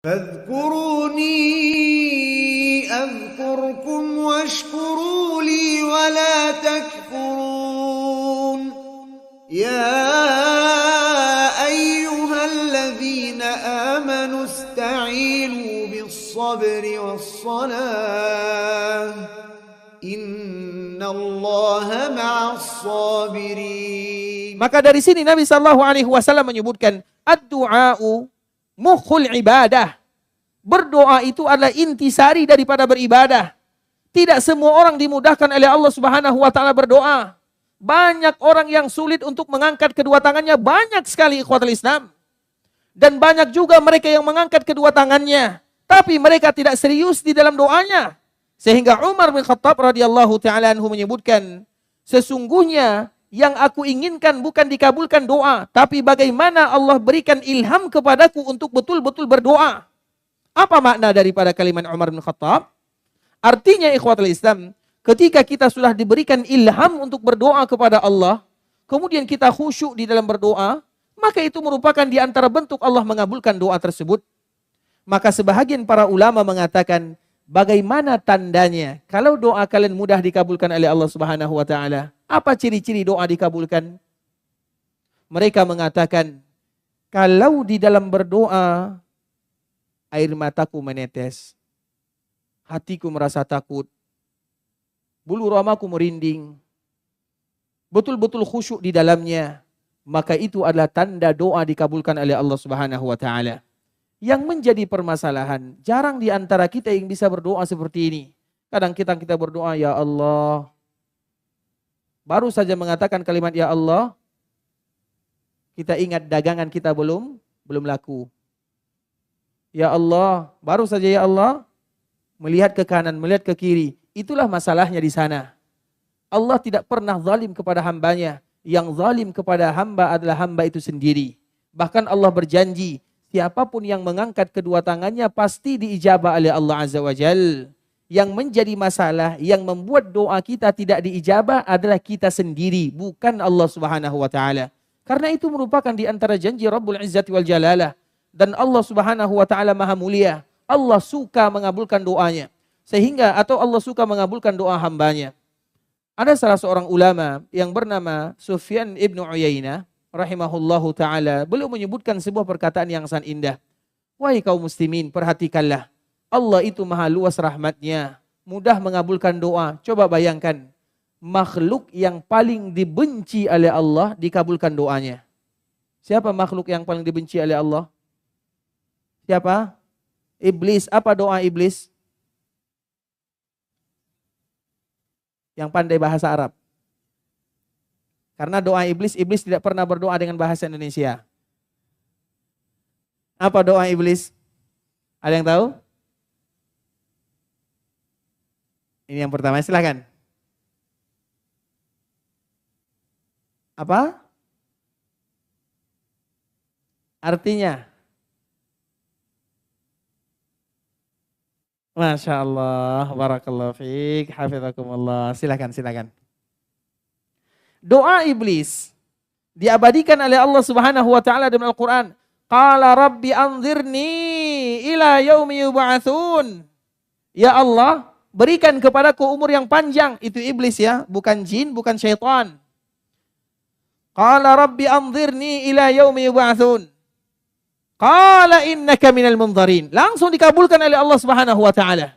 فاذكروني أذكركم واشكروا لي ولا تكفرون يا أيها الذين آمنوا استعينوا بالصبر والصلاة إن الله مع الصابرين. Maka dari sini Nabi SAW menyebutkan ad-du'a'u mukhul ibadah. Berdoa itu adalah intisari daripada beribadah. Tidak semua orang dimudahkan oleh Allah Subhanahu wa taala berdoa. Banyak orang yang sulit untuk mengangkat kedua tangannya, banyak sekali ikhwatul Islam. Dan banyak juga mereka yang mengangkat kedua tangannya, tapi mereka tidak serius di dalam doanya. Sehingga Umar bin Khattab radhiyallahu taala anhu menyebutkan, sesungguhnya yang aku inginkan bukan dikabulkan doa, tapi bagaimana Allah berikan ilham kepadaku untuk betul-betul berdoa. Apa makna daripada kalimat Umar bin Khattab? Artinya ikhwatul Islam, ketika kita sudah diberikan ilham untuk berdoa kepada Allah, kemudian kita khusyuk di dalam berdoa, maka itu merupakan di antara bentuk Allah mengabulkan doa tersebut. Maka sebahagian para ulama mengatakan, bagaimana tandanya kalau doa kalian mudah dikabulkan oleh Allah Subhanahu wa taala? Apa ciri-ciri doa dikabulkan? Mereka mengatakan, kalau di dalam berdoa air mataku menetes, hatiku merasa takut, bulu ramaku merinding, betul-betul khusyuk di dalamnya, maka itu adalah tanda doa dikabulkan oleh Allah Subhanahu wa taala. Yang menjadi permasalahan, jarang di antara kita yang bisa berdoa seperti ini. Kadang-kadang kita berdoa, ya Allah, baru saja mengatakan kalimat ya Allah, kita ingat dagangan kita belum laku. Ya Allah, baru saja ya Allah, melihat ke kanan, melihat ke kiri. Itulah masalahnya di sana. Allah tidak pernah zalim kepada hambanya. Yang zalim kepada hamba adalah hamba itu sendiri. Bahkan Allah berjanji, siapapun yang mengangkat kedua tangannya pasti diijabah oleh Allah Azza wa Jal. Yang menjadi masalah, yang membuat doa kita tidak diijabah adalah kita sendiri, bukan Allah Subhanahu wa taala. Karena itu merupakan di antara janji Rabbul Izzati wal Jalalah. Dan Allah Subhanahu wa taala Maha Mulia. Allah suka mengabulkan doanya. Sehingga atau Allah suka mengabulkan doa hambanya. Ada salah seorang ulama yang bernama Sufyan ibn Uyainah rahimahullahu taala, beliau menyebutkan sebuah perkataan yang sangat indah. Wahai kaum muslimin, perhatikanlah. Allah itu maha luas rahmatnya, mudah mengabulkan doa. Coba bayangkan, makhluk yang paling dibenci oleh Allah dikabulkan doanya. Siapa makhluk yang paling dibenci oleh Allah? Siapa? Iblis. Apa doa iblis? Yang pandai bahasa Arab. Karena doa iblis tidak pernah berdoa dengan bahasa Indonesia. Apa doa iblis? Ada yang tahu? Ini yang pertama, silakan. Apa? Artinya? Masya Allah, barakallahu fiik, hafizakumullah. Silakan. Doa iblis diabadikan oleh Allah Subhanahu wa taala dalam Al-Qur'an. Qala rabbi anzirni ila yaumi yub'atsun. Ya Allah, berikan kepadaku umur yang panjang. Itu iblis ya, bukan jin, bukan syaitan. Qala rabbi anzirni ila yaumi yub'atsun. Qala innaka minal munzarin. Langsung dikabulkan oleh Allah Subhanahu wa taala.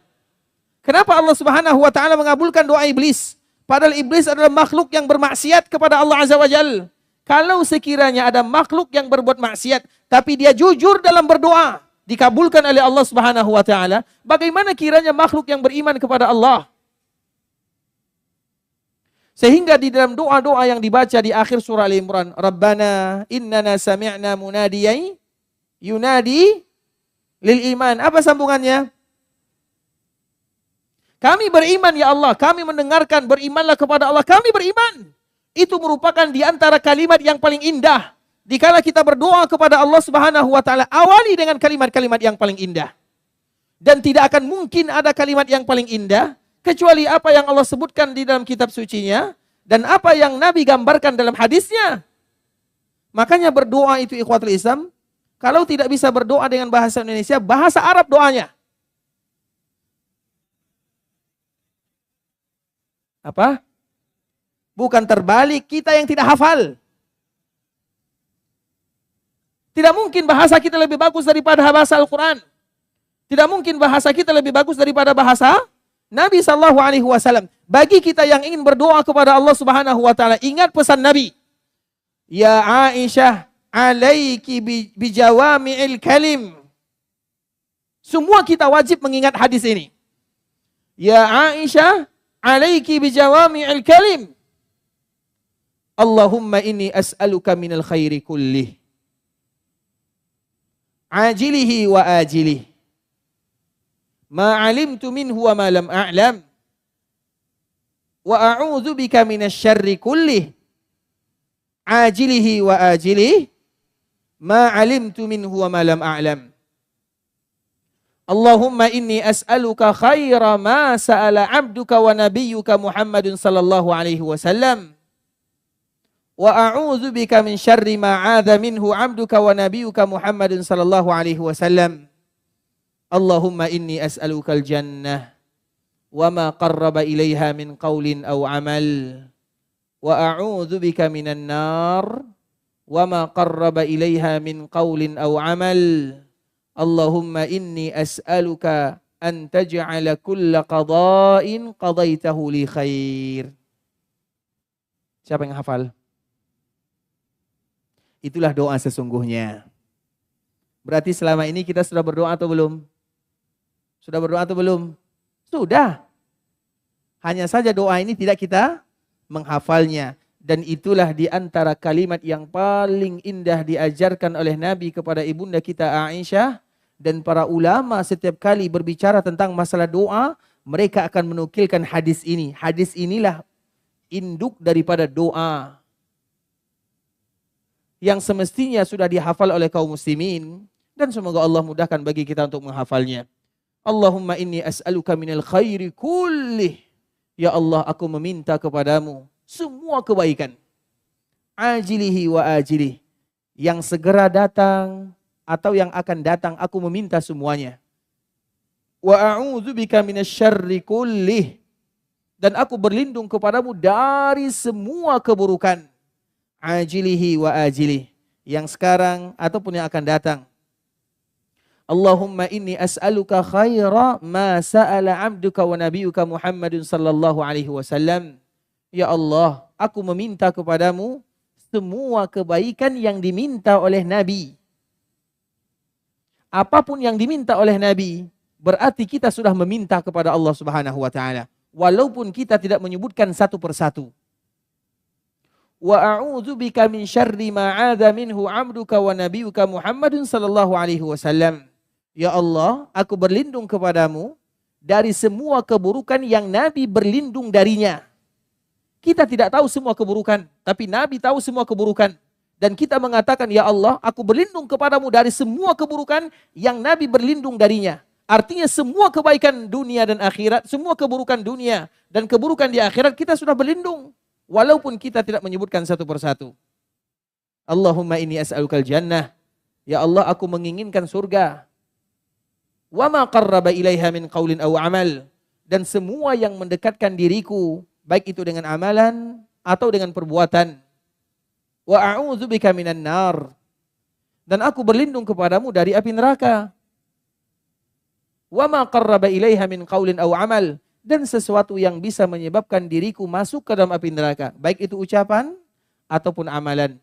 Kenapa Allah Subhanahu wa taala mengabulkan doa iblis? Padahal iblis adalah makhluk yang bermaksiat kepada Allah Azza wa Jalla. Kalau sekiranya ada makhluk yang berbuat maksiat, tapi dia jujur dalam berdoa, dikabulkan oleh Allah Subhanahu wa taala, bagaimana kiranya makhluk yang beriman kepada Allah? Sehingga di dalam doa-doa yang dibaca di akhir surah Al-Imran, Rabbana innana sami'na munadiyan yunadi lil iman. Apa sambungannya? Kami beriman ya Allah, kami mendengarkan, berimanlah kepada Allah, kami beriman. Itu merupakan di antara kalimat yang paling indah. Dikala kita berdoa kepada Allah Subhanahu wa taala, awali dengan kalimat-kalimat yang paling indah. Dan tidak akan mungkin ada kalimat yang paling indah kecuali apa yang Allah sebutkan di dalam kitab sucinya dan apa yang Nabi gambarkan dalam hadisnya. Makanya berdoa itu ikhwatul Islam Kalau tidak bisa berdoa dengan bahasa Indonesia, bahasa Arab doanya. Apa? Bukan terbalik, kita yang tidak hafal. Tidak mungkin bahasa kita lebih bagus daripada bahasa Al-Quran. Tidak mungkin bahasa kita lebih bagus daripada bahasa Nabi SAW. Bagi kita yang ingin berdoa kepada Allah Subhanahu Wa Taala, ingat pesan Nabi. Ya Aisyah, alaiki bijawami'il kalim. Semua kita wajib mengingat hadis ini. Ya Aisyah, alaiki bijawami'il kalim. Allahumma inni as'aluka minal khairi kullih. Ajilihi wa ajilih. Ma alimtu minhu wa ma lam a'lam. Wa a'udzu bika minasy syarri kullih. Ajilihi wa ajilih. Ma alimtu minhu wa ma lam a'lam. Allahumma inni as'aluka khaira ma sa'ala 'abduka wa nabiyyuka Muhammadun sallallahu alaihi wasallam. Wa a'udzu bika min syarri ma 'adza minhu 'abduka wa nabiyyuka Muhammadun sallallahu alaihi wasallam. Allahumma inni as'aluka al-jannah wa ma qarraba ilaiha min qaulin aw 'amal. Wa a'udzu bika minan nar wa ma qarraba ilaiha min qaulin aw 'amal. Allahumma inni as'aluka an taj'ala kulla qada'in qadaitahu li khair. Siapa yang hafal? Itulah doa sesungguhnya. Berarti selama ini kita sudah berdoa atau belum? Sudah berdoa atau belum? Sudah. Hanya saja doa ini tidak kita menghafalnya. Dan itulah di antara kalimat yang paling indah diajarkan oleh Nabi kepada ibunda kita Aisyah. Dan para ulama setiap kali berbicara tentang masalah doa, mereka akan menukilkan hadis ini. Hadis inilah induk daripada doa yang semestinya sudah dihafal oleh kaum muslimin, dan semoga Allah mudahkan bagi kita untuk menghafalnya. Allahumma inni as'aluka minal khairi kullih. Ya Allah, aku meminta kepadamu semua kebaikan. Ajilihi wa ajilih. Yang segera datang atau yang akan datang, aku meminta semuanya. Wa a'udzu bika minasyarri kullih. Dan aku berlindung kepadamu dari semua keburukan. Ajilihi wa ajilih, yang sekarang ataupun yang akan datang. Allahumma inni as'aluka khaira ma sa'ala 'abduka wa nabiyyuka Muhammadun sallallahu alaihi wasallam. Ya Allah, aku meminta kepadamu semua kebaikan yang diminta oleh Nabi. Apapun yang diminta oleh Nabi, berarti kita sudah meminta kepada Allah Subhanahu wa taala, walaupun kita tidak menyebutkan satu persatu. Wa a'udzu bika min syarri ma 'adza minhu 'abduka wa nabiyyuka Muhammadun sallallahu alaihi wasallam. Ya Allah, aku berlindung kepadamu dari semua keburukan yang Nabi berlindung darinya. Kita tidak tahu semua keburukan, tapi Nabi tahu semua keburukan. Dan kita mengatakan, ya Allah, aku berlindung kepadamu dari semua keburukan yang Nabi berlindung darinya. Artinya semua kebaikan dunia dan akhirat, semua keburukan dunia dan keburukan di akhirat kita sudah berlindung. Walaupun kita tidak menyebutkan satu persatu. Allahumma inni as'alukal jannah. Ya Allah, aku menginginkan surga. Wa ma qarraba ilaiha min qaulin aw amal. Dan semua yang mendekatkan diriku, baik itu dengan amalan atau dengan perbuatan. Wa a'udzu bika minan nar. Dan aku berlindung kepadamu dari api neraka. Wa ma qarraba ilaiha min qaulin aw amal. Dan sesuatu yang bisa menyebabkan diriku masuk ke dalam api neraka, baik itu ucapan ataupun amalan.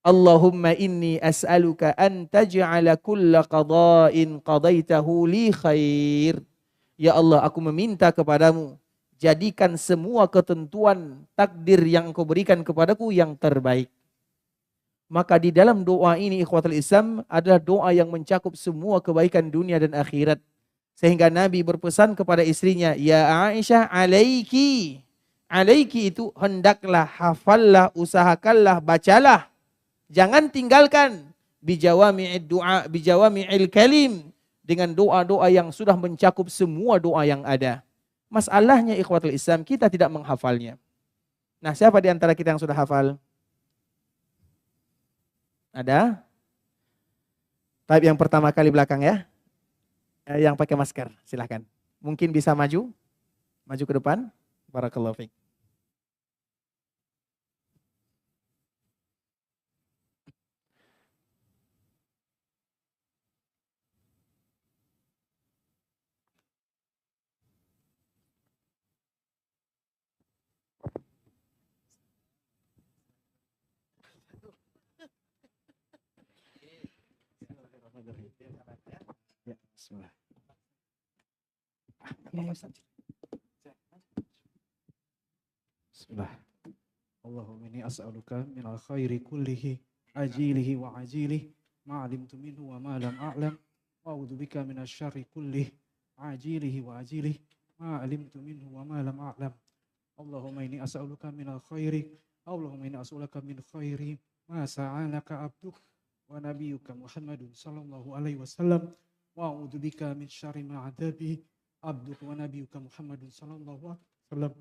Allahumma inni as'aluka an taj'ala kulla qada'in qadaitahu li khair. Ya Allah, aku meminta kepadamu, jadikan semua ketentuan takdir yang Engkau berikan kepadaku yang terbaik. Maka di dalam doa ini, ikhwatul Islam, adalah doa yang mencakup semua kebaikan dunia dan akhirat. Sehingga Nabi berpesan kepada istrinya, ya Aisyah, alaiki. Alaiki itu hendaklah, hafallah, usahakanlah, bacalah. Jangan tinggalkan. Bijawami'id du'a, bijawami'il kalim. Dengan doa-doa yang sudah mencakup semua doa yang ada. Masalahnya ikhwatul Islam, kita tidak menghafalnya. Nah, siapa di antara kita yang sudah hafal? Ada? Tapi yang pertama kali belakang ya. Yang pakai masker, silahkan. Mungkin bisa maju ke depan. Barakallahu fiik. Ya, bismillah. Bismillah. Allahumma inni as'aluka minal khairi kullihi ajilihi wa ajilihi ma alimtu minhu wa ma lam a'lam wa a'udzubika minasy syarri kullihi ajilihi wa ajilihi ma alimtu minhu wa ma lam a'lam. Allahumma inni as'aluka minal khairi Allahumma inni as'aluka min khairi ma sa'alaka abduk wa nabiyyuka Muhammadun sallallahu alaihi wasallam wa a'udzubika min syarri ma adabi abduk wa nabiyyuka Muhammadun sallallahu alaihi wasallam.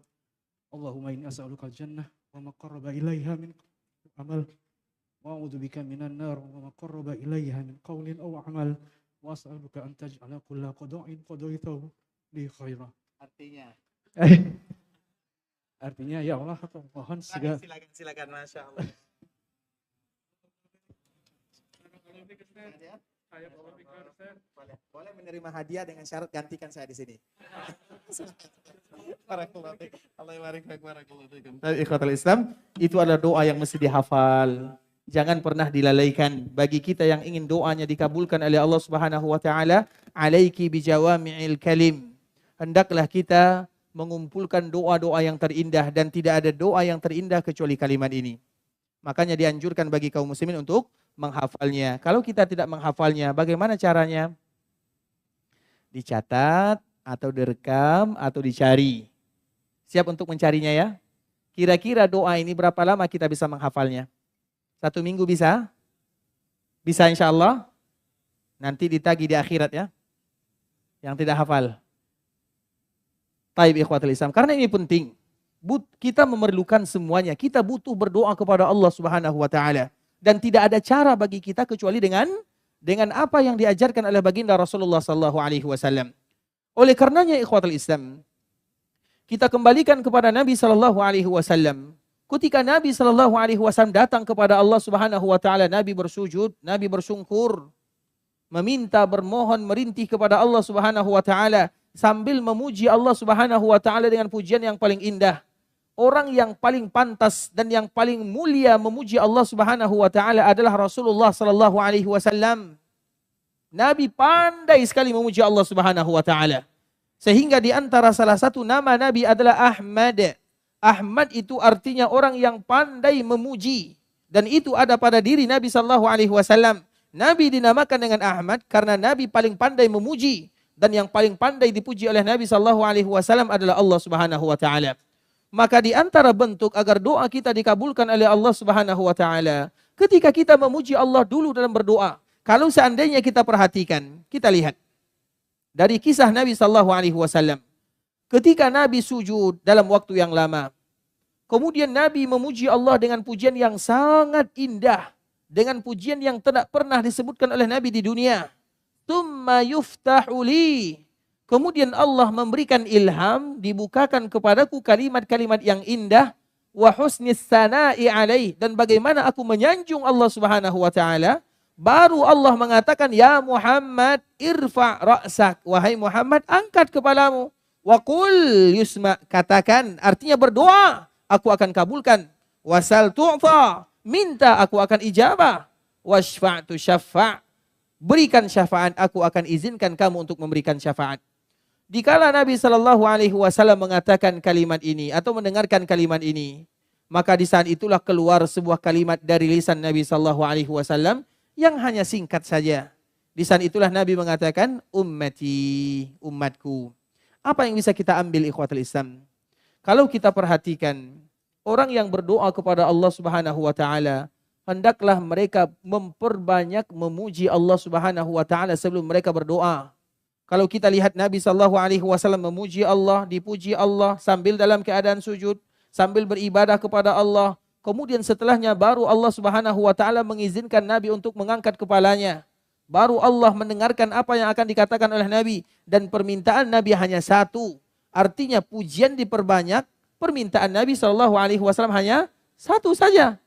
Allahumma inni as'aluka al-jannah wa ma qarraba ilaiha min amal wa a'udzubika minan nar wa ma qarraba ilaiha min qawlin aw amal wa as'aluka an taj'ala kulla qada'in qadaitahu li khaira. Artinya ya Allah aku mohon segala Silakan Masya Allah. Boleh menerima hadiah dengan syarat gantikan saya di sini. Ikhwatul Islam, itu adalah doa yang mesti dihafal. Jangan pernah dilalaikan. Bagi kita yang ingin doanya dikabulkan oleh Allah Subhanahu wa taala, alaiki bijawami'il kalim. Hendaklah kita mengumpulkan doa-doa yang terindah, dan tidak ada doa yang terindah kecuali kalimat ini. Makanya dianjurkan bagi kaum muslimin untuk menghafalnya. Kalau kita tidak menghafalnya, bagaimana caranya? Dicatat atau direkam atau dicari. Siap untuk mencarinya ya? Kira-kira doa ini berapa lama kita bisa menghafalnya? 1 minggu bisa? Bisa insya Allah? Nanti ditagih di akhirat ya? Yang tidak hafal. Taib ikhwatul Islam. Karena ini penting. Kita memerlukan semuanya. Kita butuh berdoa kepada Allah Subhanahu wa taala. Dan tidak ada cara bagi kita kecuali dengan apa yang diajarkan oleh baginda Rasulullah sallallahu alaihi wasallam. Oleh karenanya ikhwatul Islam, kita kembalikan kepada Nabi sallallahu alaihi wasallam. Ketika Nabi sallallahu alaihi wasallam datang kepada Allah Subhanahu wa taala, Nabi bersujud, Nabi bersungkur, meminta, bermohon, merintih kepada Allah Subhanahu wa taala sambil memuji Allah Subhanahu wa taala dengan pujian yang paling indah. Orang yang paling pantas dan yang paling mulia memuji Allah Subhanahu wa taala adalah Rasulullah sallallahu alaihi wasallam. Nabi pandai sekali memuji Allah Subhanahu wa taala. Sehingga di antara salah satu nama Nabi adalah Ahmad. Ahmad itu artinya orang yang pandai memuji, dan itu ada pada diri Nabi sallallahu alaihi wasallam. Nabi dinamakan dengan Ahmad karena Nabi paling pandai memuji, dan yang paling pandai dipuji oleh Nabi sallallahu alaihi wasallam adalah Allah Subhanahu wa taala. Maka di antara bentuk agar doa kita dikabulkan oleh Allah Subhanahu wa taala, ketika kita memuji Allah dulu dalam berdoa. Kalau seandainya kita perhatikan, kita lihat dari kisah Nabi sallallahu alaihi wasallam. Ketika Nabi sujud dalam waktu yang lama, kemudian Nabi memuji Allah dengan pujian yang sangat indah, dengan pujian yang tidak pernah disebutkan oleh Nabi di dunia. Tsumma yuftahu li. Kemudian Allah memberikan ilham, dibukakan kepadaku kalimat-kalimat yang indah, wa husnis sana'i alaih, dan bagaimana aku menyanjung Allah Subhanahu wa taala. Baru Allah mengatakan, ya Muhammad irfa' ra'sak, wahai Muhammad angkat kepalamu, wa qul yusma, katakan, artinya berdoa, aku akan kabulkan, wasal tu'ta, minta aku akan ijabah, washfa'tu syaffa', berikan syafaat, aku akan izinkan kamu untuk memberikan syafaat. Dikala Nabi sallallahu alaihi wasallam mengatakan kalimat ini atau mendengarkan kalimat ini, maka di saat itulah keluar sebuah kalimat dari lisan Nabi sallallahu alaihi wasallam yang hanya singkat saja. Di saat itulah Nabi mengatakan ummati, umatku. Apa yang bisa kita ambil ikhwatul Islam? Kalau kita perhatikan orang yang berdoa kepada Allah Subhanahu wa taala, hendaklah mereka memperbanyak memuji Allah Subhanahu wa taala sebelum mereka berdoa. Kalau kita lihat Nabi sallallahu alaihi wasallam memuji Allah, dipuji Allah sambil dalam keadaan sujud, sambil beribadah kepada Allah. Kemudian setelahnya baru Allah Subhanahu wa taala mengizinkan Nabi untuk mengangkat kepalanya. baru Allah mendengarkan apa yang akan dikatakan oleh Nabi. Dan permintaan Nabi hanya satu. Artinya pujian diperbanyak, permintaan Nabi SAW hanya satu saja.